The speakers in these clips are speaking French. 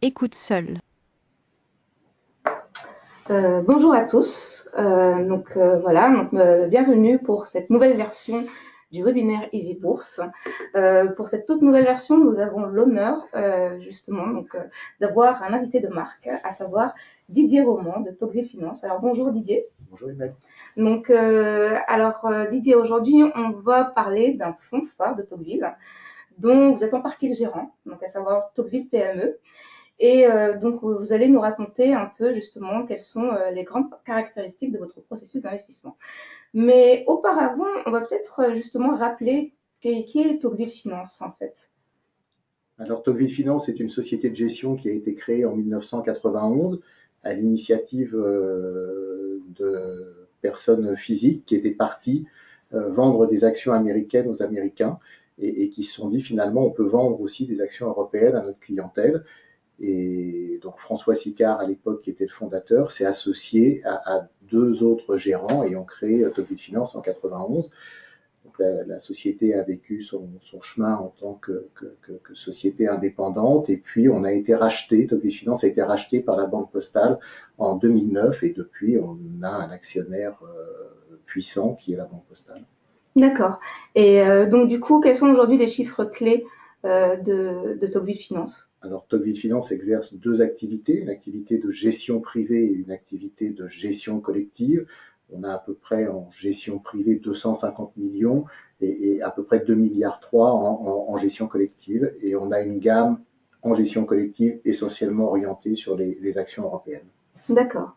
Écoute seul. Bonjour à tous. Bienvenue pour cette nouvelle version du webinaire Easy Bourse. Pour cette toute nouvelle version, nous avons l'honneur d'avoir un invité de marque, à savoir Didier Roman de Tocqueville Finance. Alors bonjour Didier. Bonjour Emmanuel. Didier, aujourd'hui on va parler d'un fonds phare de Tocqueville dont vous êtes en partie le gérant, donc à savoir Tocqueville PME. Vous allez nous raconter un peu justement quelles sont les grandes caractéristiques de votre processus d'investissement. Mais auparavant, on va peut-être justement rappeler qui est Tocqueville Finance en fait. Alors Tocqueville Finance est une société de gestion qui a été créée en 1991 à l'initiative de personnes physiques qui étaient parties vendre des actions américaines aux Américains et qui se sont dit finalement on peut vendre aussi des actions européennes à notre clientèle. Et donc François Sicard, à l'époque, qui était le fondateur, s'est associé à deux autres gérants et ont créé Tocqueville Finance en 91. Donc la société a vécu son chemin en tant que société indépendante et puis on a été racheté, Tocqueville Finance a été racheté par la Banque Postale en 2009 et depuis on a un actionnaire puissant qui est la Banque Postale. D'accord. Du coup, quels sont aujourd'hui les chiffres clés de Tocqueville Finance? Alors Tocqueville Finance exerce deux activités, une activité de gestion privée et une activité de gestion collective. On a à peu près en gestion privée 250 millions et à peu près 2 milliards 3 en gestion collective. Et on a une gamme en gestion collective essentiellement orientée sur les actions européennes. D'accord.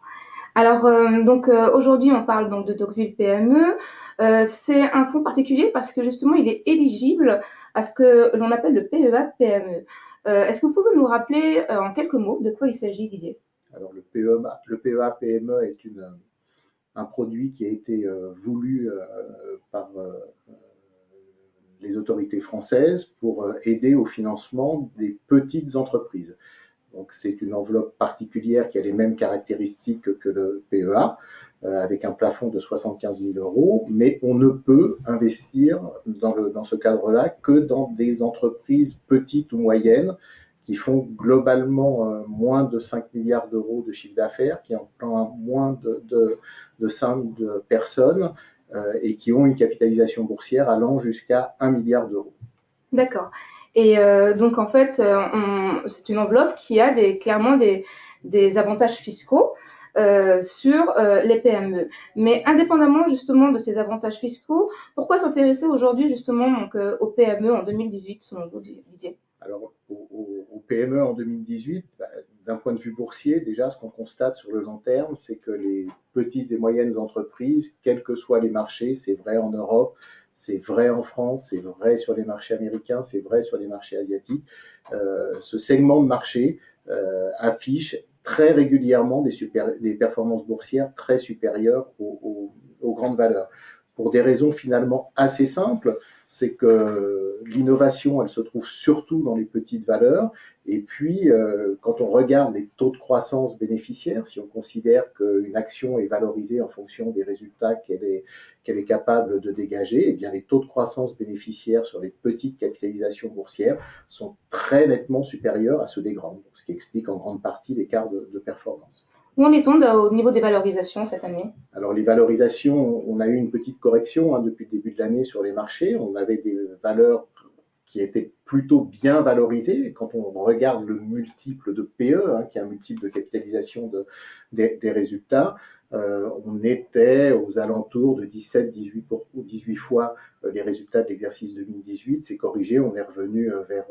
Aujourd'hui, on parle donc de Tocqueville PME. C'est un fonds particulier parce que justement, il est éligible à ce que l'on appelle le PEA-PME. Est-ce que vous pouvez nous rappeler en quelques mots de quoi il s'agit, Didier? Alors le PEA-PME est un produit qui a été voulu par les autorités françaises pour aider au financement des petites entreprises. Donc c'est une enveloppe particulière qui a les mêmes caractéristiques que le PEA, avec un plafond de 75 000 euros, mais on ne peut investir dans ce cadre-là que dans des entreprises petites ou moyennes qui font globalement moins de 5 milliards d'euros de chiffre d'affaires, qui emploient moins de 5 personnes et qui ont une capitalisation boursière allant jusqu'à 1 milliard d'euros. D'accord. C'est une enveloppe qui a clairement des avantages fiscaux sur les PME. Mais indépendamment justement de ces avantages fiscaux, pourquoi s'intéresser aujourd'hui justement aux PME en 2018 selon vous, Didier? Alors, au PME en 2018, d'un point de vue boursier, déjà, ce qu'on constate sur le long terme, c'est que les petites et moyennes entreprises, quels que soient les marchés, c'est vrai en Europe, c'est vrai en France, c'est vrai sur les marchés américains, c'est vrai sur les marchés asiatiques, ce segment de marché affiche très régulièrement des performances boursières très supérieures aux grandes valeurs. Pour des raisons finalement assez simples, c'est que l'innovation, elle se trouve surtout dans les petites valeurs. Et puis, quand on regarde les taux de croissance bénéficiaires, si on considère qu'une action est valorisée en fonction des résultats qu'elle est capable de dégager, eh bien, les taux de croissance bénéficiaires sur les petites capitalisations boursières sont très nettement supérieurs à ceux des grandes, ce qui explique en grande partie l'écart de performance. Où en est-on au niveau des valorisations cette année? Alors les valorisations, on a eu une petite correction depuis le début de l'année sur les marchés. On avait des valeurs qui étaient plutôt bien valorisées. Quand on regarde le multiple de PE, qui est un multiple de capitalisation des résultats, on était aux alentours de 17, 18, 18 fois les résultats de l'exercice 2018. C'est corrigé, on est revenu vers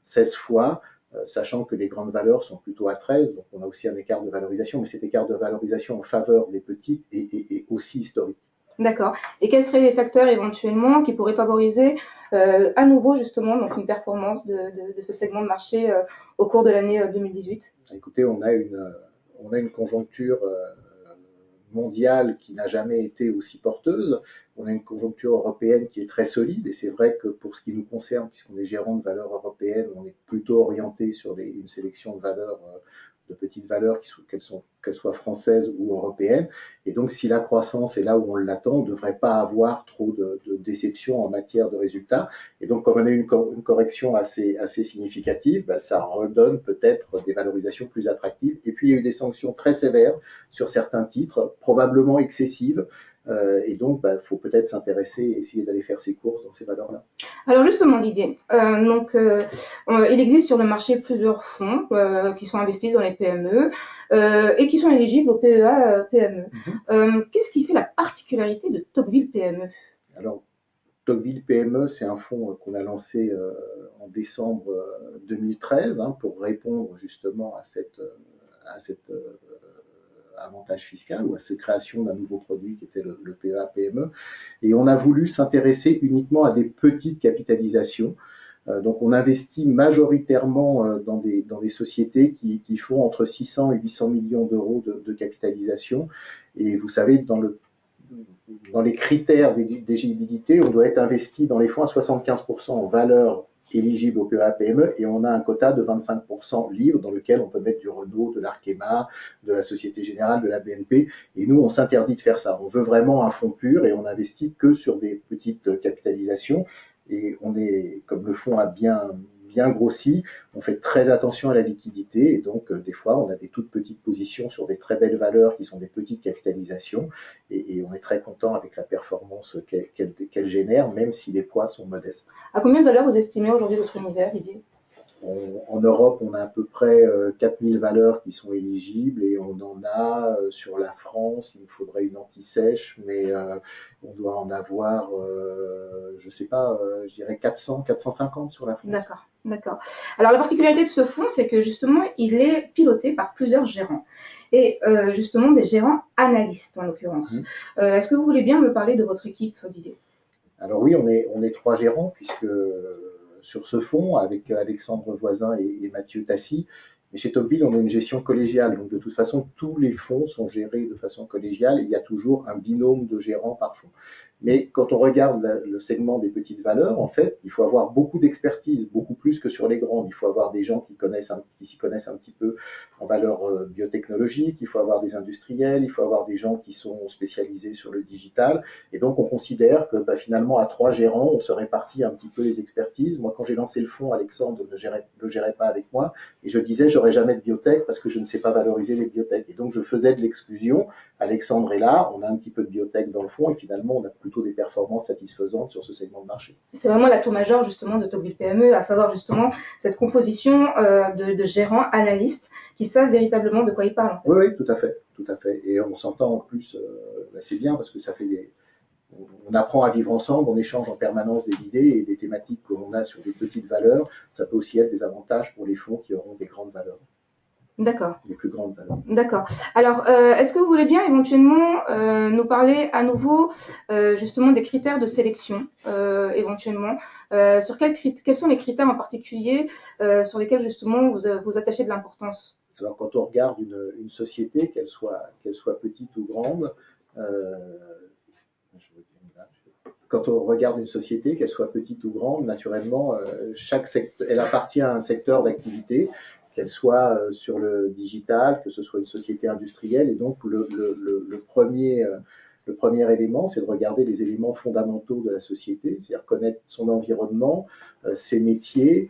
16 fois sachant que les grandes valeurs sont plutôt à 13, donc on a aussi un écart de valorisation, mais cet écart de valorisation en faveur des petites est aussi historique. D'accord. Et quels seraient les facteurs éventuellement qui pourraient favoriser à nouveau justement donc une performance de ce segment de marché au cours de l'année 2018? Écoutez, on a une conjoncture mondiale qui n'a jamais été aussi porteuse. on a une conjoncture européenne qui est très solide, et c'est vrai que pour ce qui nous concerne, puisqu'on est gérant de valeurs européennes, on est plutôt orienté sur une sélection de valeurs, de petites valeurs, qu'elles soient françaises ou européennes. Et donc, si la croissance est là où on l'attend, on ne devrait pas avoir trop de déception en matière de résultats. Et donc, comme on a eu une correction assez significative, bah, ça redonne peut-être des valorisations plus attractives. Et puis, il y a eu des sanctions très sévères sur certains titres, probablement excessives. Et donc, faut peut-être s'intéresser et essayer d'aller faire ses courses dans ces valeurs-là. Alors justement, Didier, il existe sur le marché plusieurs fonds qui sont investis dans les PME et qui sont éligibles au PEA PME. Qu'est-ce qui fait la particularité de Tocqueville PME? Alors, Tocqueville PME, c'est un fonds qu'on a lancé en décembre 2013 pour répondre justement à cet avantage fiscal ou à cette création d'un nouveau produit qui était le PEA PME. Et on a voulu s'intéresser uniquement à des petites capitalisations. Donc on investit majoritairement dans des sociétés qui font entre 600 et 800 millions d'euros de capitalisation. Et vous savez, dans les critères d'éligibilité, on doit être investi dans les fonds à 75% en valeur éligible au PEA-PME et on a un quota de 25% libre dans lequel on peut mettre du Renault, de l'Arkema, de la Société Générale, de la BNP. Et nous, on s'interdit de faire ça. On veut vraiment un fonds pur et on n'investit que sur des petites capitalisations. Et on est, comme le fonds a bien grossi, on fait très attention à la liquidité et donc des fois on a des toutes petites positions sur des très belles valeurs qui sont des petites capitalisations et on est très content avec la performance qu'elle génère, même si les poids sont modestes. À combien de valeurs vous estimez aujourd'hui votre univers, Didier? En Europe, on a à peu près 4000 valeurs qui sont éligibles et on en a sur la France, il nous faudrait une anti-sèche, mais on doit en avoir, je sais pas, je dirais 400, 450 sur la France. D'accord, d'accord. Alors la particularité de ce fonds, c'est que justement, il est piloté par plusieurs gérants. Et justement des gérants analystes en l'occurrence. Est-ce que vous voulez bien me parler de votre équipe, Didier? Alors oui, on est 3 gérants puisque sur ce fonds avec Alexandre Voisin et Mathieu Tassi. Mais chez Tocqueville, on a une gestion collégiale. Donc de toute façon, tous les fonds sont gérés de façon collégiale et il y a toujours un binôme de gérants par fonds. Mais quand on regarde le segment des petites valeurs, en fait, il faut avoir beaucoup d'expertise, beaucoup plus que sur les grandes. Il faut avoir des gens qui s'y connaissent un petit peu en valeurs biotechnologiques, il faut avoir des industriels, il faut avoir des gens qui sont spécialisés sur le digital. Et donc, on considère que finalement, à 3 gérants, on se répartit un petit peu les expertises. Moi, quand j'ai lancé le fonds, Alexandre ne le gérait pas avec moi. Et je disais, j'aurais jamais de biotech parce que je ne sais pas valoriser les biotech. Et donc, je faisais de l'exclusion. Alexandre est là, on a un petit peu de biotech dans le fond et finalement, on a plutôt des performances satisfaisantes sur ce segment de marché. C'est vraiment l'atout majeur justement de Tocqueville PME, à savoir justement cette composition de gérants analystes qui savent véritablement de quoi ils parlent. En fait. Oui, tout à fait, tout à fait. Et on s'entend en plus, c'est bien parce que ça fait on apprend à vivre ensemble, on échange en permanence des idées et des thématiques que l'on a sur des petites valeurs. Ça peut aussi être des avantages pour les fonds qui auront des grandes valeurs. D'accord. Les plus grandes valeurs. D'accord. Alors, est-ce que vous voulez bien éventuellement nous parler à nouveau justement des critères de sélection, éventuellement sur quels sont les critères en particulier sur lesquels justement vous attachez de l'importance? Alors, quand on regarde une société, qu'elle soit petite ou grande, quand on regarde une société, qu'elle soit petite ou grande, naturellement, chaque secteur, elle appartient à un secteur d'activité, qu'elle soit sur le digital, que ce soit une société industrielle. Et donc, le premier élément, c'est de regarder les éléments fondamentaux de la société, c'est-à-dire connaître son environnement, ses métiers,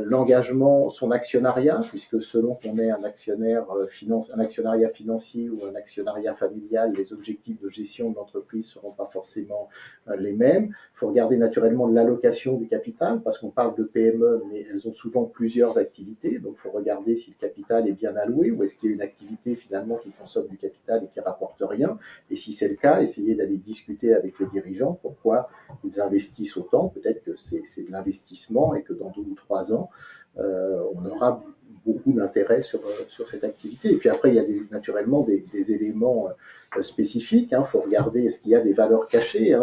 l'engagement, son actionnariat, puisque selon qu'on ait un actionnariat financier ou un actionnariat familial, les objectifs de gestion de l'entreprise ne seront pas forcément les mêmes. Il faut regarder naturellement l'allocation du capital, parce qu'on parle de PME, mais elles ont souvent plusieurs activités, donc il faut regarder si le capital est bien alloué, ou est-ce qu'il y a une activité finalement qui consomme du capital et qui rapporte rien. Et si c'est le cas, essayez d'aller discuter avec les dirigeants pourquoi ils investissent autant. Peut-être que c'est de l'investissement et que dans 2 ou 3 ans, on aura beaucoup d'intérêt sur cette activité. Et puis après, il y a naturellement des éléments spécifiques. Il faut regarder est-ce qu'il y a des valeurs cachées.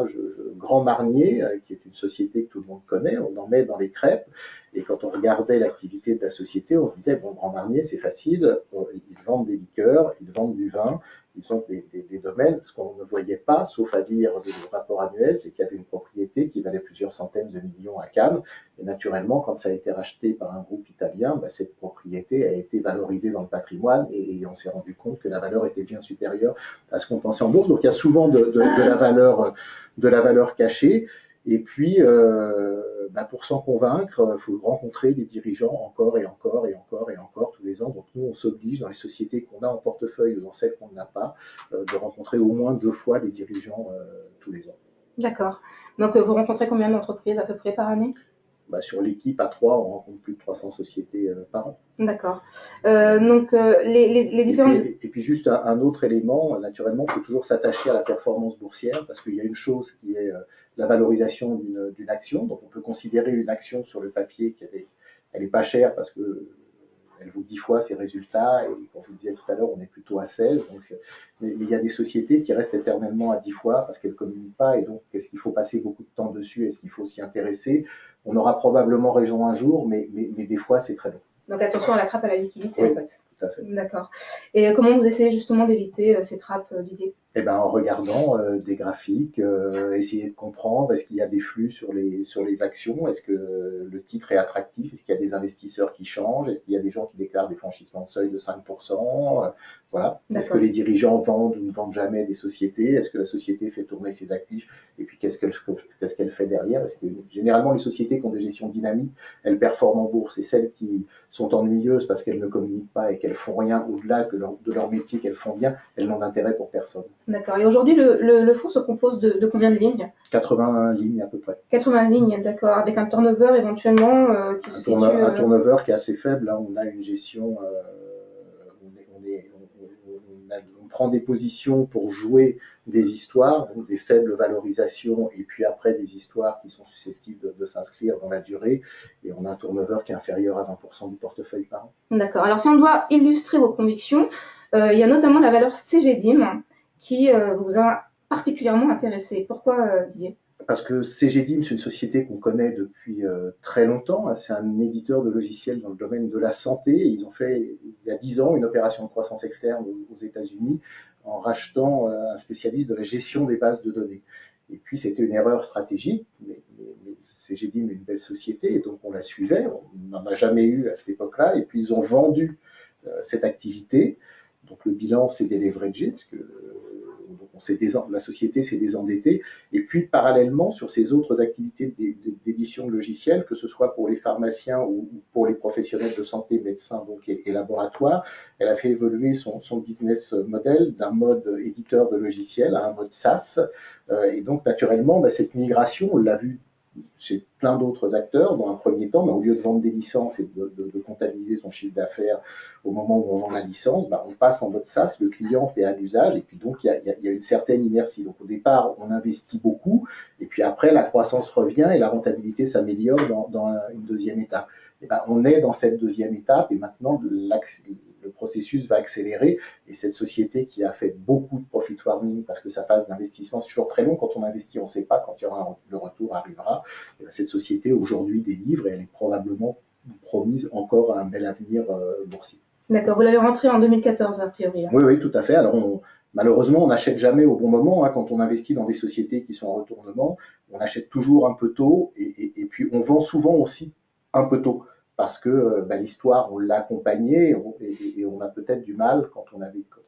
Grand Marnier, qui est une société que tout le monde connaît, on en met dans les crêpes. Et quand on regardait l'activité de la société, on se disait, bon, Grand Marnier, c'est facile, ils vendent des liqueurs, ils vendent du vin, disons, des domaines. Ce qu'on ne voyait pas, sauf à lire des rapports annuels, c'est qu'il y avait une propriété qui valait plusieurs centaines de millions à Cannes. Et naturellement, quand ça a été racheté par un groupe italien, bah, cette propriété a été valorisée dans le patrimoine et on s'est rendu compte que la valeur était bien supérieure à ce qu'on pensait en bourse. Donc il y a souvent de la valeur cachée. Et puis, bah, pour s'en convaincre, il faut rencontrer des dirigeants encore et encore et encore et encore tous les ans. Donc nous, on s'oblige dans les sociétés qu'on a en portefeuille ou dans celles qu'on n'a pas, de rencontrer au moins 2 fois les dirigeants tous les ans. D'accord. Donc, vous rencontrez combien d'entreprises à peu près par année? Bah, sur l'équipe à 3, on rencontre plus de 300 sociétés par an. D'accord. Donc, les différentes... Et puis juste un autre élément, naturellement, il faut toujours s'attacher à la performance boursière parce qu'il y a une chose qui est la valorisation d'une action. Donc on peut considérer une action sur le papier elle est pas chère parce que elle vaut 10 fois ses résultats et comme je vous disais tout à l'heure, on est plutôt à 16. Donc, mais il y a des sociétés qui restent éternellement à 10 fois parce qu'elles ne communiquent pas et donc est-ce qu'il faut passer beaucoup de temps dessus, est-ce qu'il faut s'y intéresser? On aura probablement raison un jour, mais des fois c'est très long. Donc attention à la trappe à la liquidité, oui, en fait. Tout à fait. D'accord. Et comment vous essayez justement d'éviter ces trappes, Didier? Eh ben, en regardant des graphiques, essayer de comprendre est-ce qu'il y a des flux sur les actions, est-ce que le titre est attractif, est-ce qu'il y a des investisseurs qui changent, est-ce qu'il y a des gens qui déclarent des franchissements de seuil de 5%, voilà. Est-ce que les dirigeants vendent ou ne vendent jamais des sociétés, est-ce que la société fait tourner ses actifs et puis qu'est-ce qu'elle fait derrière, parce que généralement les sociétés qui ont des gestions dynamiques, elles performent en bourse et celles qui sont ennuyeuses parce qu'elles ne communiquent pas et qu'elles font rien au-delà de leur métier qu'elles font bien, elles n'ont d'intérêt pour personne. D'accord. Et aujourd'hui, le fonds se compose de combien de lignes? 80 lignes à peu près. 80 lignes, d'accord. Avec un turnover éventuellement qui se situe... Un turnover qui est assez faible. Là, on a une gestion... on prend des positions pour jouer des histoires, donc des faibles valorisations, et puis après des histoires qui sont susceptibles de s'inscrire dans la durée. Et on a un turnover qui est inférieur à 20% du portefeuille par an. D'accord. Alors, si on doit illustrer vos convictions, il y a notamment la valeur CGDIM qui vous a particulièrement intéressé. Pourquoi, Didier? Parce que CGDIM, c'est une société qu'on connaît depuis très longtemps. C'est un éditeur de logiciels dans le domaine de la santé. Ils ont fait, il y a 10 ans, une opération de croissance externe aux États-Unis en rachetant un spécialiste de la gestion des bases de données. Et puis, c'était une erreur stratégique, mais CGDIM est une belle société, et donc on la suivait. On n'en a jamais eu à cette époque-là. Et puis, ils ont vendu cette activité. Donc, le bilan s'est déleveragé, parce que la société s'est désendettée. Et puis, parallèlement, sur ses autres activités d'édition de logiciels, que ce soit pour les pharmaciens ou pour les professionnels de santé, médecins donc, et laboratoires, elle a fait évoluer son business model d'un mode éditeur de logiciels à un mode SaaS. Et donc, naturellement, cette migration, on l'a vu chez plein d'autres acteurs dans un premier temps, mais au lieu de vendre des licences et de comptabiliser son chiffre d'affaires au moment où on vend la licence, on passe en mode SaaS, le client fait à l'usage, et puis donc il y a une certaine inertie. Donc au départ, on investit beaucoup, et puis après, la croissance revient et la rentabilité s'améliore dans une deuxième étape. Et on est dans cette deuxième étape, et maintenant, le processus va accélérer, et cette société qui a fait beaucoup de profit warning parce que sa phase d'investissement, c'est toujours très long. Quand on investit, on ne sait pas quand le retour arrivera. Et cette société aujourd'hui délivre et elle est probablement promise encore à un bel avenir boursier. D'accord, vous l'avez rentré en 2014 a priori. Oui, oui, tout à fait. Alors malheureusement, on n'achète jamais au bon moment. Quand on investit dans des sociétés qui sont en retournement, on achète toujours un peu tôt et puis on vend souvent aussi un peu tôt parce que l'histoire, on l'a accompagnée et on a peut-être du mal, quand on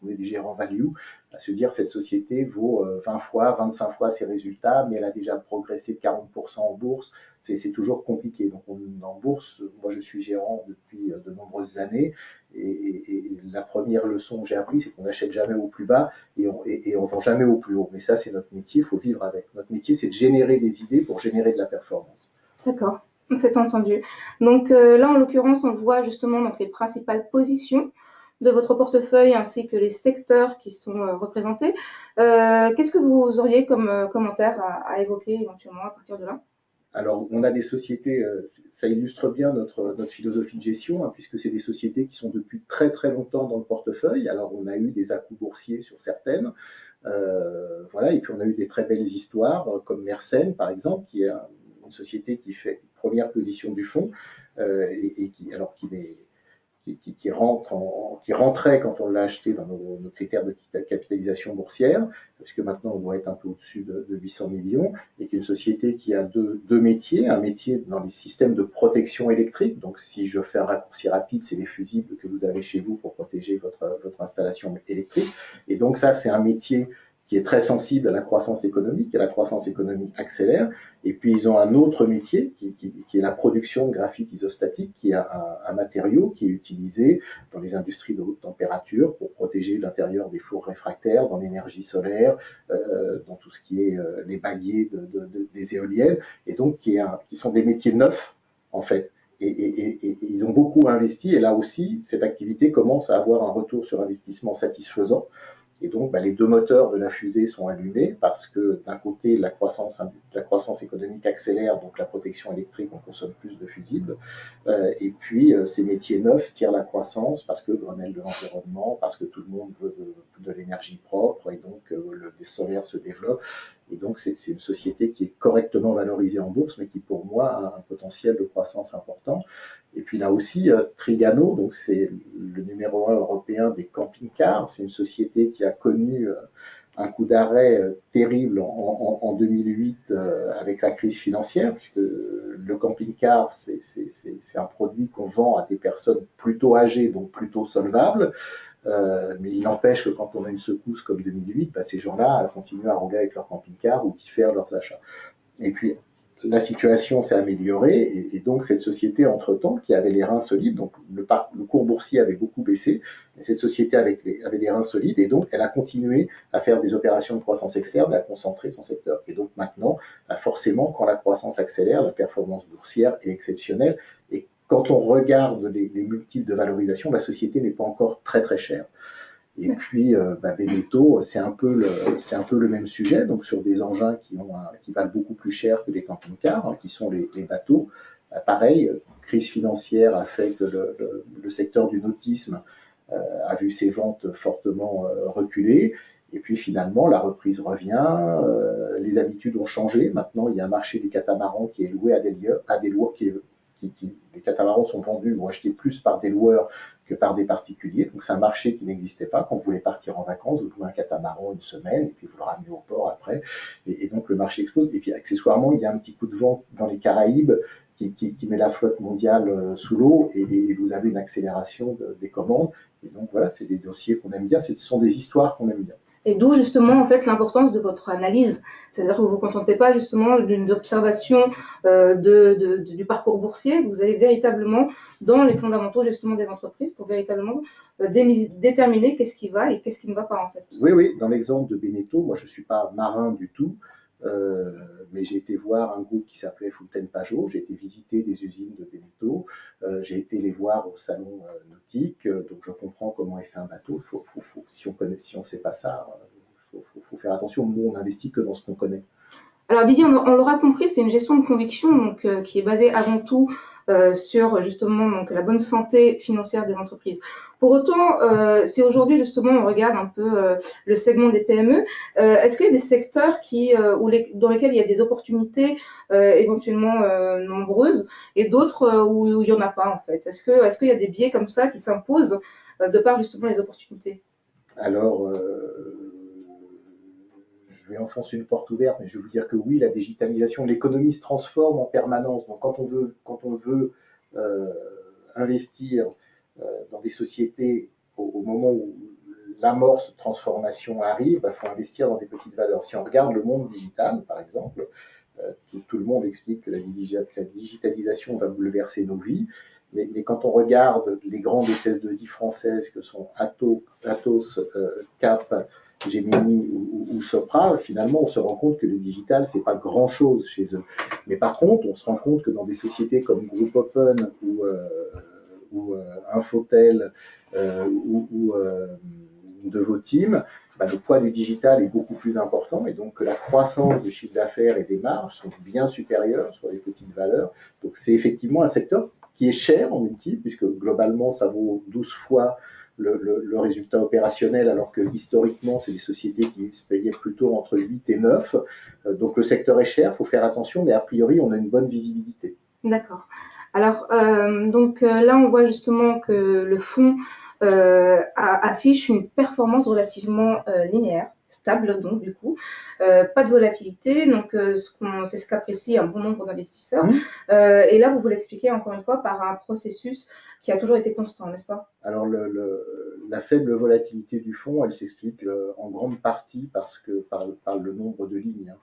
est des gérants value, à se dire cette société vaut 20 fois, 25 fois ses résultats, mais elle a déjà progressé de 40% en bourse. C'est toujours compliqué. Donc en bourse, moi je suis gérant depuis de nombreuses années et la première leçon que j'ai appris, c'est qu'on n'achète jamais au plus bas et on vend jamais au plus haut. Mais ça, c'est notre métier, il faut vivre avec. Notre métier, c'est de générer des idées pour générer de la performance. D'accord. C'est entendu. Donc là, en l'occurrence, on voit justement donc, les principales positions de votre portefeuille ainsi que les secteurs qui sont représentés. Qu'est-ce que vous auriez comme commentaire à évoquer éventuellement à partir de là? Alors, on a des sociétés, ça illustre bien notre philosophie de gestion, puisque c'est des sociétés qui sont depuis très très longtemps dans le portefeuille. Alors, on a eu des à-coups boursiers sur certaines, voilà, et puis on a eu des très belles histoires, comme Mersenne, par exemple, qui est une société qui fait première position du fonds, et qui qui rentrait quand on l'a acheté dans nos critères de capitalisation boursière, puisque maintenant on doit être un peu au-dessus de 800 millions, et qui est une société qui a deux métiers, un métier dans les systèmes de protection électrique, donc si je fais un raccourci rapide, c'est les fusibles que vous avez chez vous pour protéger votre installation électrique, et donc ça c'est un métier qui est très sensible à la croissance économique, et la croissance économique accélère. Et puis ils ont un autre métier qui est la production de graphite isostatique, qui est un matériau qui est utilisé dans les industries de haute température pour protéger l'intérieur des fours réfractaires, dans l'énergie solaire, dans tout ce qui est les baguiers des éoliennes, et donc qui sont des métiers neufs en fait. Et ils ont beaucoup investi, et là aussi, cette activité commence à avoir un retour sur investissement satisfaisant. Et donc, les deux moteurs de la fusée sont allumés parce que d'un côté, la croissance économique accélère, donc la protection électrique, on consomme plus de fusibles. Et puis, ces métiers neufs tirent la croissance parce que Grenelle de l'environnement, parce que tout le monde veut de l'énergie propre, et donc le solaire se développe. Et donc, c'est une société qui est correctement valorisée en bourse, mais qui, pour moi, a un potentiel de croissance important. Et puis là aussi, Trigano, donc c'est le numéro 1 européen des camping-cars. C'est une société qui a connu un coup d'arrêt terrible en 2008 avec la crise financière, puisque le camping-car, c'est un produit qu'on vend à des personnes plutôt âgées, donc plutôt solvables. Mais il n'empêche que quand on a une secousse comme 2008, ces gens-là continuent à rouler avec leur camping-car ou diffèrent leurs achats. Et puis, la situation s'est améliorée, et donc cette société, entre-temps, qui avait les reins solides, donc le cours boursier avait beaucoup baissé, mais cette société avait les reins solides, et donc elle a continué à faire des opérations de croissance externe et à concentrer son secteur. Et donc maintenant, forcément, quand la croissance accélère, la performance boursière est exceptionnelle, et quand on regarde les multiples de valorisation, la société n'est pas encore très très chère. Et puis, Beneteau, c'est un peu le même sujet, donc sur des engins qui valent beaucoup plus cher que les camping-cars, qui sont les bateaux. Pareil, crise financière a fait que le secteur du nautisme a vu ses ventes fortement reculer. Et puis finalement, la reprise revient, les habitudes ont changé. Maintenant, il y a un marché du catamaran qui est loué à des loueurs les catamarans sont vendus ou achetés plus par des loueurs que par des particuliers. Donc c'est un marché qui n'existait pas. Quand vous voulez partir en vacances, vous louez un catamaran une semaine et puis vous le ramenez au port après. Et donc le marché explose. Et puis accessoirement, il y a un petit coup de vent dans les Caraïbes qui met la flotte mondiale sous l'eau, et vous avez une accélération des commandes. Et donc voilà, c'est des dossiers qu'on aime bien. Ce sont des histoires qu'on aime bien. Et d'où justement en fait l'importance de votre analyse, c'est-à-dire que vous vous contentez pas justement d'une observation du parcours boursier, vous allez véritablement dans les fondamentaux justement des entreprises pour véritablement déterminer qu'est-ce qui va et qu'est-ce qui ne va pas en fait. Oui, dans l'exemple de Beneteau, moi je suis pas marin du tout, mais j'ai été voir un groupe qui s'appelait Fontaine-Pajot, j'ai été visiter des usines de Beneteau, j'ai été les voir au salon nautique, donc je comprends comment est fait un bateau. Si on sait pas ça, faut faire attention. Nous, on investit que dans ce qu'on connaît. Alors Didier, on l'aura compris, c'est une gestion de conviction donc, qui est basée avant tout sur justement donc, la bonne santé financière des entreprises. Pour autant, si aujourd'hui justement on regarde un peu le segment des PME, est-ce qu'il y a des secteurs dans lesquels il y a des opportunités éventuellement nombreuses et d'autres où il n'y en a pas en fait? Est-ce qu'il y a des biais comme ça qui s'imposent de par justement les opportunités? Alors, je vais enfoncer une porte ouverte, mais je vais vous dire que oui, la digitalisation, l'économie se transforme en permanence. Donc, quand on veut investir dans des sociétés au moment où l'amorce de transformation arrive, il faut investir dans des petites valeurs. Si on regarde le monde digital, par exemple, tout le monde explique que la digitalisation va bouleverser nos vies. Mais quand on regarde les grandes SS2I françaises que sont Atos, Cap, Gemini ou Sopra, finalement, on se rend compte que le digital, c'est pas grand-chose chez eux. Mais par contre, on se rend compte que dans des sociétés comme Group Open ou Infotel ou Devoteam, le poids du digital est beaucoup plus important, et donc la croissance des chiffres d'affaires et des marges sont bien supérieures sur les petites valeurs. Donc c'est effectivement un secteur qui est cher en multiple, puisque globalement ça vaut 12 fois le résultat opérationnel, alors que historiquement c'est des sociétés qui se payaient plutôt entre 8 et 9. Donc le secteur est cher, il faut faire attention, mais a priori on a une bonne visibilité. D'accord. Alors, là, on voit justement que le fonds affiche une performance relativement linéaire, stable, donc du coup, pas de volatilité. Donc, c'est ce qu'apprécie un bon nombre d'investisseurs. Et là, vous l'expliquez encore une fois par un processus qui a toujours été constant, n'est-ce pas? Alors, la faible volatilité du fonds, elle s'explique en grande partie par le nombre de lignes.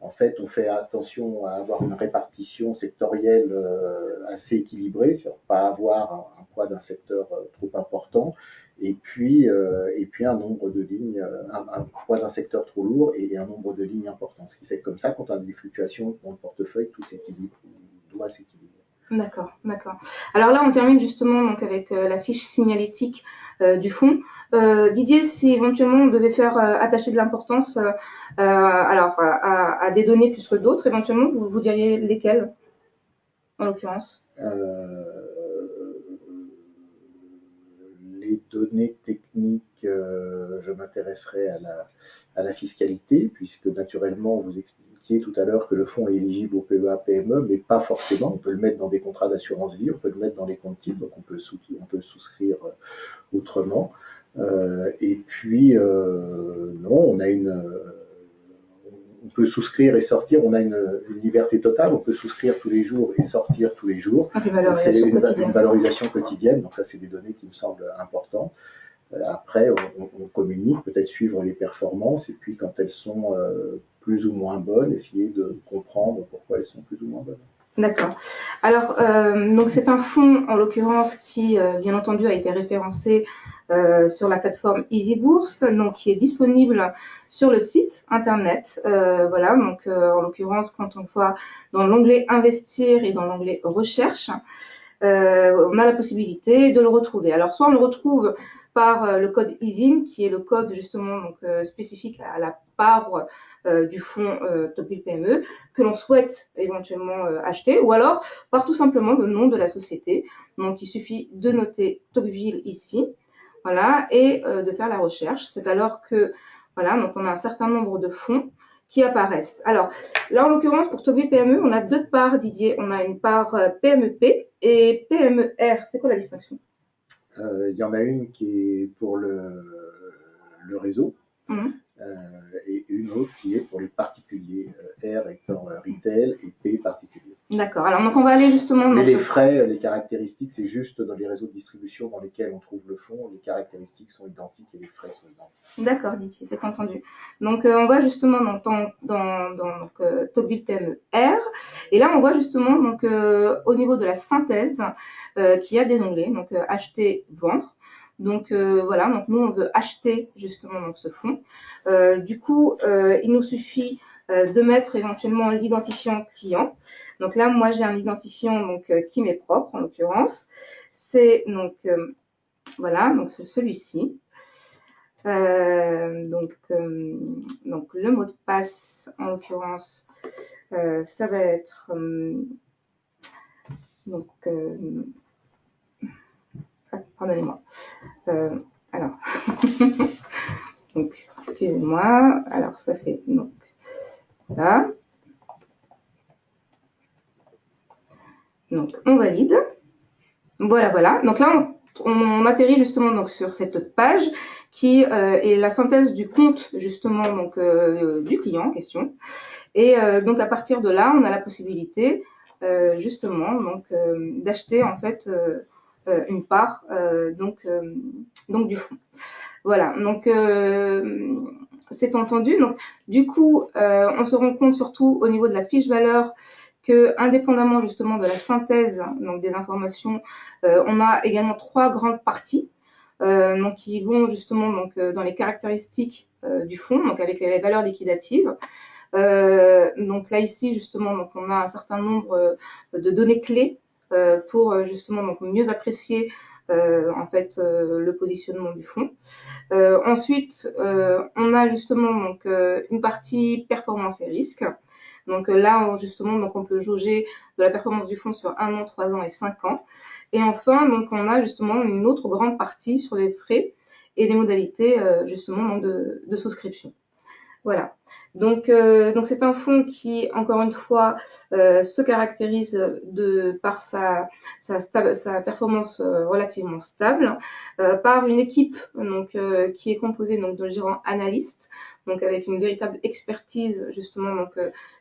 En fait, on fait attention à avoir une répartition sectorielle assez équilibrée, c'est-à-dire pas avoir un poids d'un secteur trop important, et puis un nombre de lignes, un poids d'un secteur trop lourd et un nombre de lignes important. Ce qui fait que comme ça, quand on a des fluctuations dans le portefeuille, tout s'équilibre, doit s'équilibrer. D'accord, d'accord. Alors là, on termine justement donc avec la fiche signalétique du fonds. Didier, si éventuellement on devait faire attacher de l'importance à des données plus que d'autres, éventuellement, vous diriez lesquelles, en l'occurrence? Les données techniques, je m'intéresserai à la fiscalité, puisque naturellement, vous expliquiez tout à l'heure que le fonds est éligible au PEA, PME, mais pas forcément. On peut le mettre dans des contrats d'assurance vie, on peut le mettre dans les comptes types, donc on peut le souscrire autrement. Et puis, non, on peut souscrire et sortir, on a une liberté totale, on peut souscrire tous les jours et sortir tous les jours. Donc c'est une valorisation quotidienne, donc ça c'est des données qui me semblent importantes. Après, on communique, peut-être suivre les performances, et puis quand elles sont plus ou moins bonnes, essayer de comprendre pourquoi elles sont plus ou moins bonnes. D'accord. Alors, donc c'est un fonds, en l'occurrence, qui, bien entendu, a été référencé sur la plateforme Easy Bourse, donc qui est disponible sur le site internet. Voilà, donc en l'occurrence, quand on voit dans l'onglet Investir et dans l'onglet Recherche, on a la possibilité de le retrouver. Alors, soit on le retrouve par le code ISIN, qui est le code justement donc, spécifique à la part du fonds Tocqueville PME que l'on souhaite éventuellement acheter, ou alors par tout simplement le nom de la société. Donc, il suffit de noter Tocqueville ici, voilà, et de faire la recherche. C'est alors que, voilà, donc on a un certain nombre de fonds qui apparaissent. Alors, là, en l'occurrence, pour Tocqueville PME, on a deux parts, Didier. On a une part PMEP et PMER. C'est quoi la distinction? Il y en a une qui est pour le réseau, et une autre qui est pour les particuliers, R étant retail et P particulier. D'accord. Alors, donc on va aller justement dans Mais les frais, les caractéristiques, c'est juste dans les réseaux de distribution dans lesquels on trouve le fonds, les caractéristiques sont identiques et les frais sont identiques. D'accord, Didier, c'est entendu. Donc, on voit justement dans Tocqueville PME R. Et là, on voit justement donc, au niveau de la synthèse qu'il y a des onglets, donc acheter, vendre. Donc voilà, donc nous on veut acheter justement donc, ce fonds. Du coup, il nous suffit de mettre éventuellement l'identifiant client. Donc là, moi j'ai un identifiant donc qui m'est propre en l'occurrence. C'est donc voilà, donc celui-ci. Donc le mot de passe en l'occurrence, ça va être donc pardonnez-moi. Alors, donc, excusez-moi. Alors, ça fait donc voilà. Donc, on valide. Voilà, voilà. Donc là, on atterrit justement donc sur cette page qui est la synthèse du compte justement donc du client en question. Et donc à partir de là, on a la possibilité justement donc d'acheter en fait une part donc du fonds. Voilà, donc c'est entendu. Donc du coup, on se rend compte surtout au niveau de la fiche valeur que, indépendamment justement de la synthèse donc des informations, on a également trois grandes parties. Donc qui vont justement donc dans les caractéristiques du fonds, donc avec les valeurs liquidatives. Donc là ici justement donc on a un certain nombre de données clés pour justement donc mieux apprécier en fait le positionnement du fonds. Ensuite, on a justement donc une partie performance et risque. Donc là, justement, donc on peut jauger de la performance du fonds sur 1 an, 3 ans et 5 ans. Et enfin, donc on a justement une autre grande partie sur les frais et les modalités justement donc, de souscription. Voilà. Donc c'est un fonds qui, encore une fois, se caractérise par sa performance relativement stable, par une équipe qui est composée de gérants analystes, donc avec une véritable expertise justement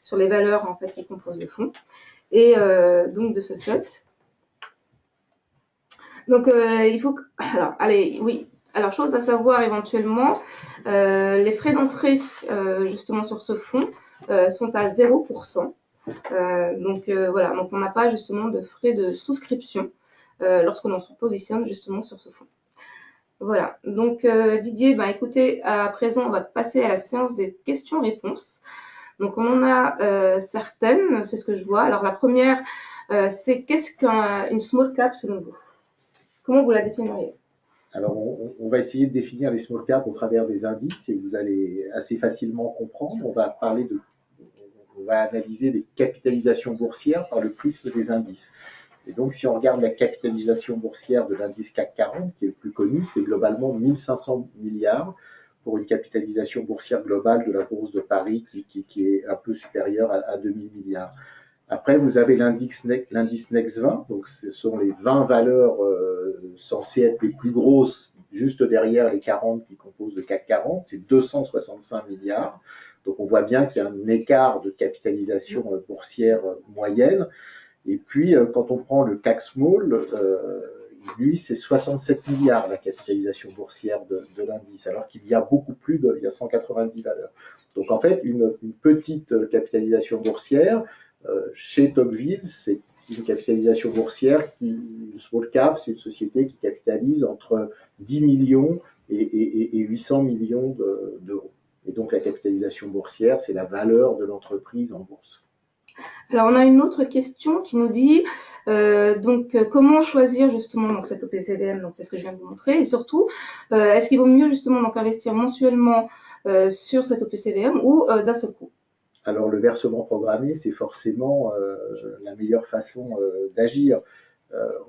sur les valeurs en fait qui composent le fonds. Et donc de ce fait, il faut que... Alors, allez, oui. Alors, chose à savoir éventuellement, les frais d'entrée justement sur ce fonds sont à 0%. Voilà, donc on n'a pas justement de frais de souscription lorsqu'on se positionne justement sur ce fonds. Voilà, donc Didier, écoutez, à présent on va passer à la séance des questions-réponses. Donc on en a certaines, c'est ce que je vois. Alors la première, c'est qu'est-ce qu'une small cap selon vous? Comment vous la définiriez? Alors, on va essayer de définir les small caps au travers des indices et vous allez assez facilement comprendre. On va analyser les capitalisations boursières par le prisme des indices. Et donc, si on regarde la capitalisation boursière de l'indice CAC 40, qui est le plus connu, c'est globalement 1500 milliards pour une capitalisation boursière globale de la Bourse de Paris qui est un peu supérieure à 2000 milliards. Après, vous avez l'indice Next 20, donc ce sont les 20 valeurs censées être les plus grosses, juste derrière les 40 qui composent le CAC 40, c'est 265 milliards. Donc on voit bien qu'il y a un écart de capitalisation boursière moyenne. Et puis, quand on prend le CAC Small, lui, c'est 67 milliards la capitalisation boursière de l'indice, alors qu'il y a beaucoup plus il y a 190 valeurs. Donc en fait, une petite capitalisation boursière, chez Tocqueville, c'est une capitalisation boursière une small cap, c'est une société qui capitalise entre 10 millions et 800 millions d'euros. Et donc la capitalisation boursière, c'est la valeur de l'entreprise en bourse. Alors on a une autre question qui nous dit comment choisir justement cette OPCVM, donc c'est ce que je viens de vous montrer, et surtout est-ce qu'il vaut mieux justement investir mensuellement sur cette OPCVM ou d'un seul coup? Alors le versement programmé, c'est forcément la meilleure façon d'agir.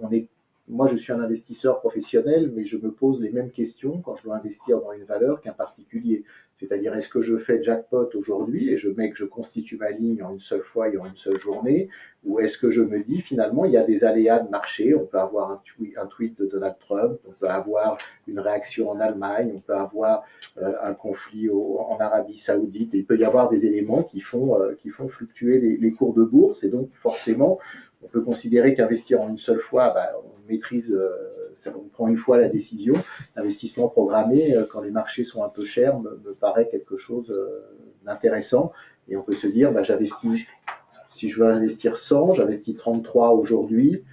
On est Moi, je suis un investisseur professionnel, mais je me pose les mêmes questions quand je dois investir dans une valeur qu'un particulier. C'est-à-dire, est-ce que je fais jackpot aujourd'hui et je constitue ma ligne en une seule fois et en une seule journée, ou est-ce que je me dis finalement, il y a des aléas de marché, on peut avoir un tweet de Donald Trump, on peut avoir une réaction en Allemagne, on peut avoir un conflit en Arabie Saoudite, et il peut y avoir des éléments qui font fluctuer les cours de bourse, et donc forcément, on peut considérer qu'investir en une seule fois, on maîtrise, on prend une fois la décision. L'investissement programmé, quand les marchés sont un peu chers, me paraît quelque chose d'intéressant. Et on peut se dire, j'investis, si je veux investir 100, j'investis 33 aujourd'hui.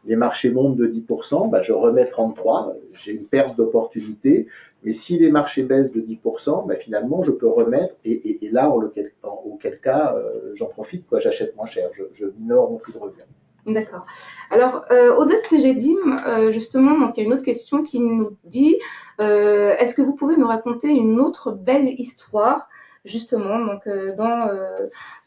Les marchés montent de 10%, je remets 33, j'ai une perte d'opportunité. Mais si les marchés baissent de 10%, finalement, je peux remettre. Et là, auquel cas, j'en profite, j'achète moins cher, je minore mon prix de revient. D'accord. Alors, au-delà de CGDIM, justement, donc, il y a une autre question qui nous dit est-ce que vous pouvez nous raconter une autre belle histoire, justement,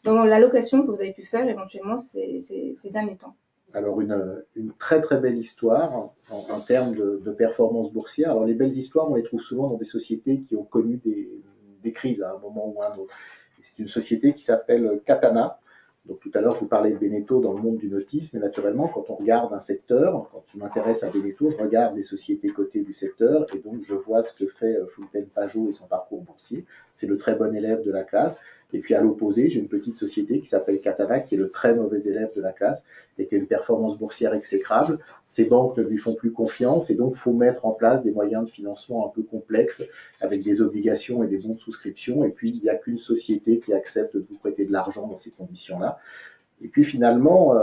dans l'allocation que vous avez pu faire éventuellement ces derniers temps? Alors, une très très belle histoire en termes de performance boursière. Alors, les belles histoires, on les trouve souvent dans des sociétés qui ont connu des crises à un moment ou à un autre. C'est une société qui s'appelle Katana. Donc tout à l'heure, je vous parlais de Beneteau dans le monde du nautisme, et naturellement, quand on regarde un secteur, quand je m'intéresse à Beneteau, je regarde les sociétés cotées du secteur, et donc je vois ce que fait Fulpen Pajot et son parcours boursier. C'est le très bon élève de la classe. Et puis à l'opposé, j'ai une petite société qui s'appelle Katana, qui est le très mauvais élève de la classe, et qui a une performance boursière exécrable. Ces banques ne lui font plus confiance, et donc il faut mettre en place des moyens de financement un peu complexes, avec des obligations et des bons de souscription, et puis il n'y a qu'une société qui accepte de vous prêter de l'argent dans ces conditions-là. Et puis finalement,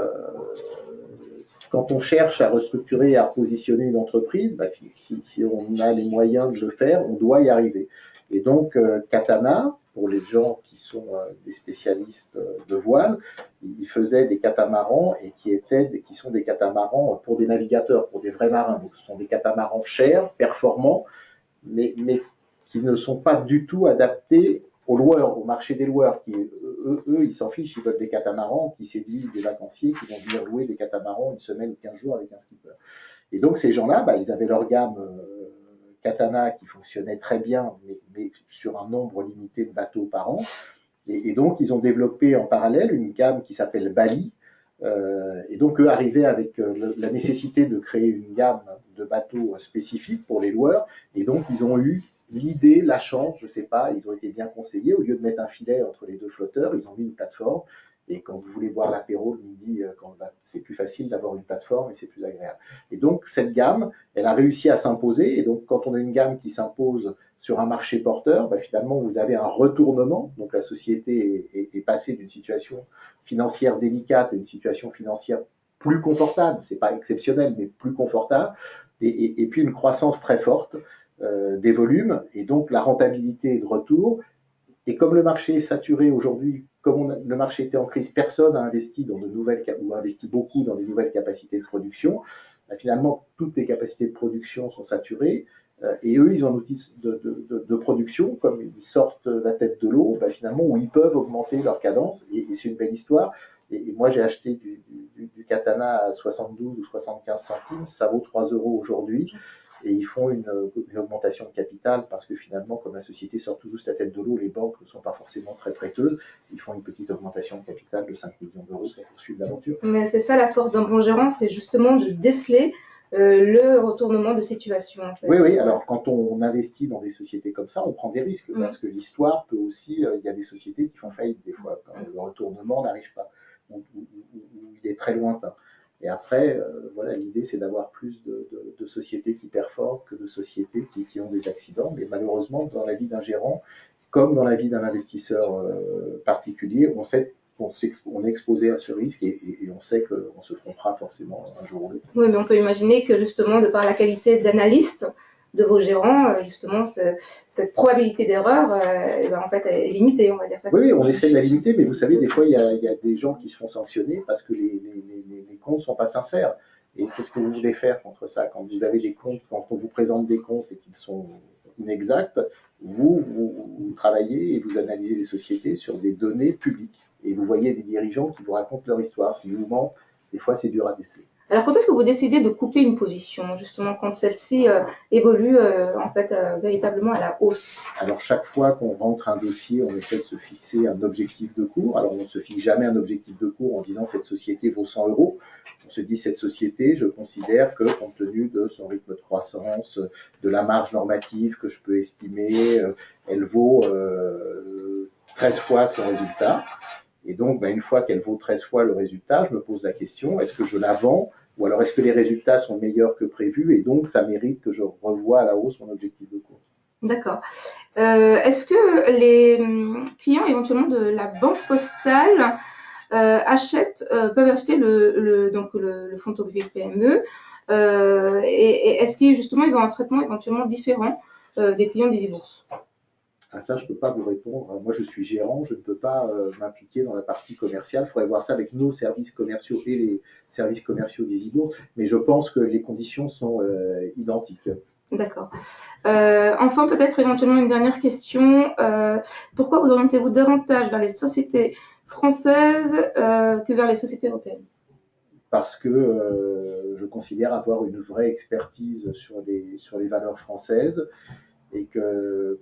quand on cherche à restructurer et à repositionner une entreprise, si on a les moyens de le faire, on doit y arriver. Et donc, Katana, pour les gens qui sont des spécialistes de voile, ils faisaient des catamarans et qui sont des catamarans pour des navigateurs, pour des vrais marins. Donc, ce sont des catamarans chers, performants, mais qui ne sont pas du tout adaptés aux loueurs, au marché des loueurs, qui, eux, ils s'en fichent, ils veulent des catamarans qui séduisent des vacanciers qui vont venir louer des catamarans une semaine ou 15 jours avec un skipper. Et donc, ces gens-là, ils avaient leur gamme Katana qui fonctionnait très bien, mais sur un nombre limité de bateaux par an. Et donc, ils ont développé en parallèle une gamme qui s'appelle Bali. Et donc, eux arrivaient avec la nécessité de créer une gamme de bateaux spécifiques pour les loueurs. Et donc, ils ont eu l'idée, la chance, je ne sais pas, ils ont été bien conseillés. Au lieu de mettre un filet entre les deux flotteurs, ils ont mis une plateforme. Et quand vous voulez boire l'apéro le midi, c'est plus facile d'avoir une plateforme et c'est plus agréable. Et donc, cette gamme, elle a réussi à s'imposer. Et donc, quand on a une gamme qui s'impose sur un marché porteur, bah, finalement, vous avez un retournement. Donc, la société est passée d'une situation financière délicate à une situation financière plus confortable. C'est pas exceptionnel, mais plus confortable. Et puis, une croissance très forte des volumes. Et donc, la rentabilité est de retour. Et comme le marché est saturé aujourd'hui, comme le marché était en crise, personne n'a investi dans de nouvelles ou investi beaucoup dans des nouvelles capacités de production. Finalement, toutes les capacités de production sont saturées. Et eux, ils ont un outil de production, comme ils sortent la tête de l'eau, finalement, où ils peuvent augmenter leur cadence. Et c'est une belle histoire. Et moi, j'ai acheté du katana à 72 ou 75 centimes. Ça vaut 3 euros aujourd'hui. Et ils font une augmentation de capital parce que finalement, comme la société sort tout juste la tête de l'eau, les banques ne sont pas forcément très prêteuses. Ils font une petite augmentation de capital de 5 millions d'euros pour poursuivre l'aventure. Mais c'est ça la force d'un bon gérant, c'est justement de déceler le retournement de situation. En fait. Oui, oui. Alors quand on investit dans des sociétés comme ça, on prend des risques parce que l'histoire peut aussi. Il y a des sociétés qui font faillite des fois quand le retournement n'arrive pas ou il est très lointain. Et après, voilà, l'idée c'est d'avoir plus de sociétés qui performent que de sociétés qui ont des accidents. Mais malheureusement, dans la vie d'un gérant, comme dans la vie d'un investisseur particulier, on est exposé à ce risque et on sait qu'on se trompera forcément un jour ou l'autre. Oui, mais on peut imaginer que justement, de par la qualité d'analyste de vos gérants, justement, cette probabilité d'erreur, en fait, est limitée, on va dire ça. Oui, on essaie de la limiter, mais vous savez, des fois, il y a des gens qui se font sanctionner parce que les comptes ne sont pas sincères. Et qu'est-ce que vous voulez faire contre ça? Quand vous avez des comptes, quand on vous présente des comptes et qu'ils sont inexacts, vous travaillez et vous analysez les sociétés sur des données publiques. Et vous voyez des dirigeants qui vous racontent leur histoire. S'ils vous mentent, des fois, c'est dur à déceler. Alors, quand est-ce que vous décidez de couper une position, justement, quand celle-ci évolue en fait véritablement à la hausse? Alors, chaque fois qu'on rentre un dossier, on essaie de se fixer un objectif de cours. Alors, on ne se fixe jamais un objectif de cours en disant cette société vaut 100 euros. On se dit cette société, je considère que, compte tenu de son rythme de croissance, de la marge normative que je peux estimer, elle vaut 13 fois son résultat. Et donc, une fois qu'elle vaut 13 fois le résultat, je me pose la question, est-ce que je la vends ou alors est-ce que les résultats sont meilleurs que prévu et donc ça mérite que je revoie à la hausse mon objectif de cours? D'accord. Est-ce que les clients éventuellement de la banque postale peuvent acheter le fonds Tocqueville PME et est-ce qu'ils justement ils ont un traitement éventuellement différent des clients des e-bourses? À ça, je ne peux pas vous répondre. Moi, je suis gérant, je ne peux pas m'impliquer dans la partie commerciale. Il faudrait voir ça avec nos services commerciaux et les services commerciaux des e-bourses. Mais je pense que les conditions sont identiques. D'accord. Enfin, peut-être éventuellement une dernière question. Pourquoi vous orientez-vous davantage vers les sociétés françaises que vers les sociétés européennes? Parce que je considère avoir une vraie expertise sur les valeurs françaises et que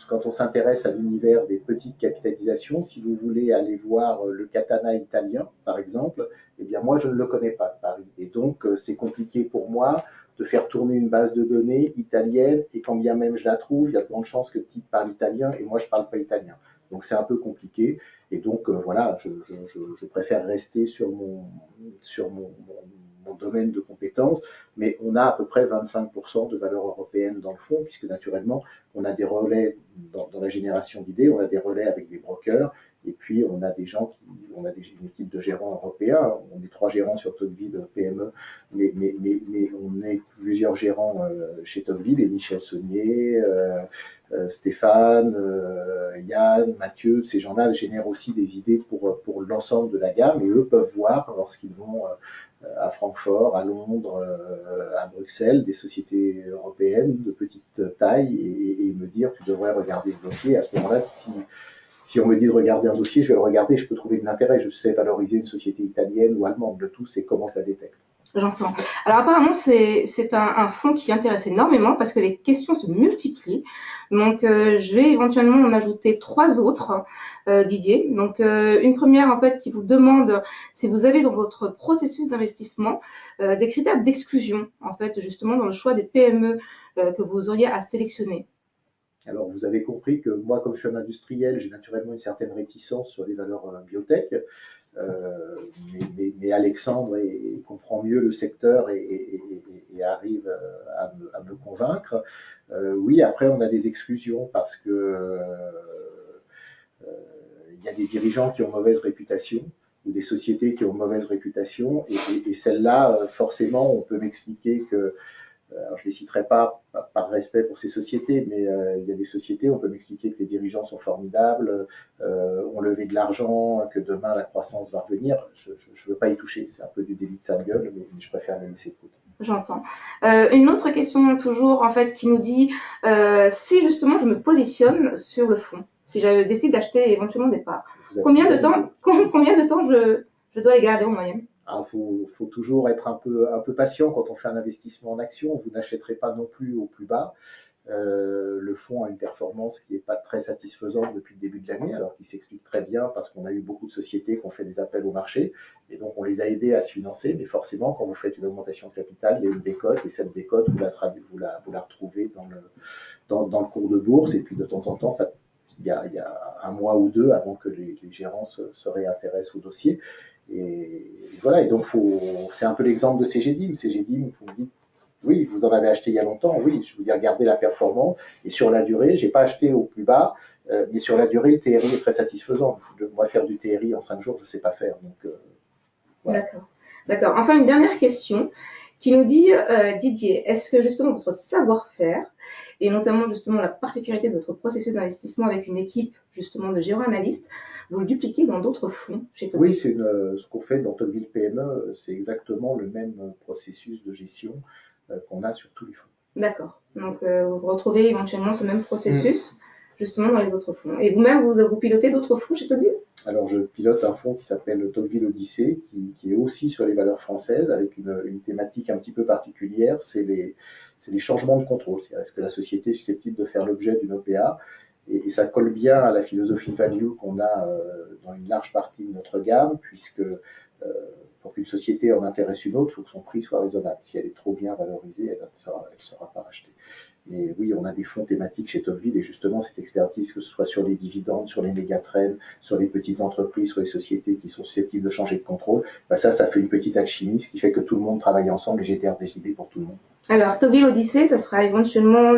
quand on s'intéresse à l'univers des petites capitalisations, si vous voulez aller voir le katana italien, par exemple, eh bien moi je ne le connais pas de Paris. Et donc c'est compliqué pour moi de faire tourner une base de données italienne et quand bien même je la trouve, il y a de grandes chances que le type parle italien et moi je ne parle pas italien. Donc c'est un peu compliqué. Et donc voilà, je préfère rester sur mon domaine de compétences, mais on a à peu près 25% de valeur européenne dans le fond, puisque naturellement, on a des relais dans la génération d'idées, on a des relais avec des brokers, et puis on a une équipe de gérants européens, on est 3 gérants sur Tocqueville PME, mais on est plusieurs gérants chez Tocqueville, et Michel Saunier, Stéphane, Yann, Mathieu, ces gens-là génèrent aussi des idées pour l'ensemble de la gamme, et eux peuvent voir lorsqu'ils vont à Francfort, à Londres, à Bruxelles, des sociétés européennes de petite taille et me dire tu devrais regarder ce dossier. À ce moment-là, si on me dit de regarder un dossier, je vais le regarder, je peux trouver de l'intérêt. Je sais valoriser une société italienne ou allemande. Le tout, c'est comment je la détecte. J'entends. Alors apparemment, c'est un fonds qui intéresse énormément parce que les questions se multiplient. Donc je vais éventuellement en ajouter trois autres, Didier. Donc une première en fait qui vous demande si vous avez dans votre processus d'investissement des critères d'exclusion en fait justement dans le choix des PME que vous auriez à sélectionner. Alors, vous avez compris que moi, comme je suis un industriel, j'ai naturellement une certaine réticence sur les valeurs biotech. Mais Alexandre comprend mieux le secteur et arrive à me convaincre. Oui, après, on a des exclusions parce que il y a des dirigeants qui ont mauvaise réputation ou des sociétés qui ont mauvaise réputation et celles-là, forcément, on peut m'expliquer que alors je ne les citerai pas par respect pour ces sociétés, mais il y a des sociétés, on peut m'expliquer que les dirigeants sont formidables, ont levé de l'argent, que demain la croissance va revenir. Je ne veux pas y toucher, c'est un peu du délit de sale gueule, mais je préfère le laisser de côté. J'entends. Une autre question toujours en fait qui nous dit si justement je me positionne sur le fonds, si je décide d'acheter éventuellement des parts, combien de temps, combien de temps je dois les garder en moyenne? Faut toujours être un peu patient quand on fait un investissement en action. Vous n'achèterez pas non plus au plus bas. Le fonds a une performance qui n'est pas très satisfaisante depuis le début de l'année, alors qu'il s'explique très bien parce qu'on a eu beaucoup de sociétés qui ont fait des appels au marché et donc on les a aidés à se financer. Mais forcément, quand vous faites une augmentation de capital, il y a une décote et cette décote, vous la retrouvez dans le cours de bourse et puis de temps en temps, il y a un mois ou deux avant que les gérants se réintéressent au dossier. Et voilà, et donc c'est un peu l'exemple de CGDIM. CGDIM, vous me dites, oui, vous en avez acheté il y a longtemps, oui, je veux dire, regardez la performance, et sur la durée, j'ai pas acheté au plus bas, mais sur la durée, le TRI est très satisfaisant. Moi, faire du TRI en 5 jours, je sais pas faire. Donc, voilà. D'accord. D'accord. Enfin, une dernière question qui nous dit, Didier, est-ce que justement votre savoir-faire, et notamment justement la particularité de votre processus d'investissement avec une équipe justement de géo-analystes, vous le dupliquez dans d'autres fonds chez Tocqueville? Oui, ce qu'on fait dans Tocqueville PME, c'est exactement le même processus de gestion qu'on a sur tous les fonds. D'accord. Donc, vous retrouvez éventuellement ce même processus justement dans les autres fonds. Et vous-même, vous pilotez d'autres fonds chez Tocqueville? Alors, je pilote un fonds qui s'appelle Tocqueville Odyssée, qui est aussi sur les valeurs françaises, avec une thématique un petit peu particulière, c'est les changements de contrôle. C'est-à-dire, est-ce que la société est susceptible de faire l'objet d'une OPA et ça colle bien à la philosophie value qu'on a dans une large partie de notre gamme, puisque pour qu'une société en intéresse une autre, il faut que son prix soit raisonnable. Si elle est trop bien valorisée, elle ne sera pas rachetée. Et oui, on a des fonds thématiques chez Tocqueville et justement cette expertise, que ce soit sur les dividendes, sur les mégatrends, sur les petites entreprises, sur les sociétés qui sont susceptibles de changer de contrôle, bah ça fait une petite alchimie, ce qui fait que tout le monde travaille ensemble et génère des idées pour tout le monde. Alors, Tocqueville Odyssée, ça sera éventuellement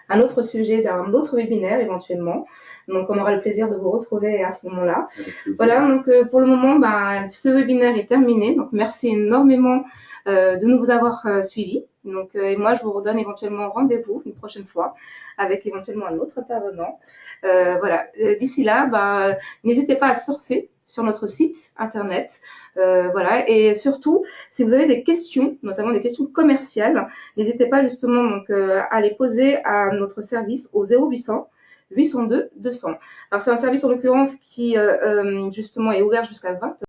un autre sujet d'un autre webinaire éventuellement. Donc, on aura le plaisir de vous retrouver à ce moment-là. Voilà, donc pour le moment, ce webinaire est terminé. Donc, merci énormément de nous avoir suivis. Donc, et moi, je vous redonne éventuellement rendez-vous une prochaine fois avec éventuellement un autre intervenant. Voilà, d'ici là, n'hésitez pas à surfer sur notre site internet. Voilà, et surtout, si vous avez des questions, notamment des questions commerciales, n'hésitez pas justement donc, à les poser à notre service au 0800 802 200. Alors, c'est un service en l'occurrence qui justement est ouvert jusqu'à 20h.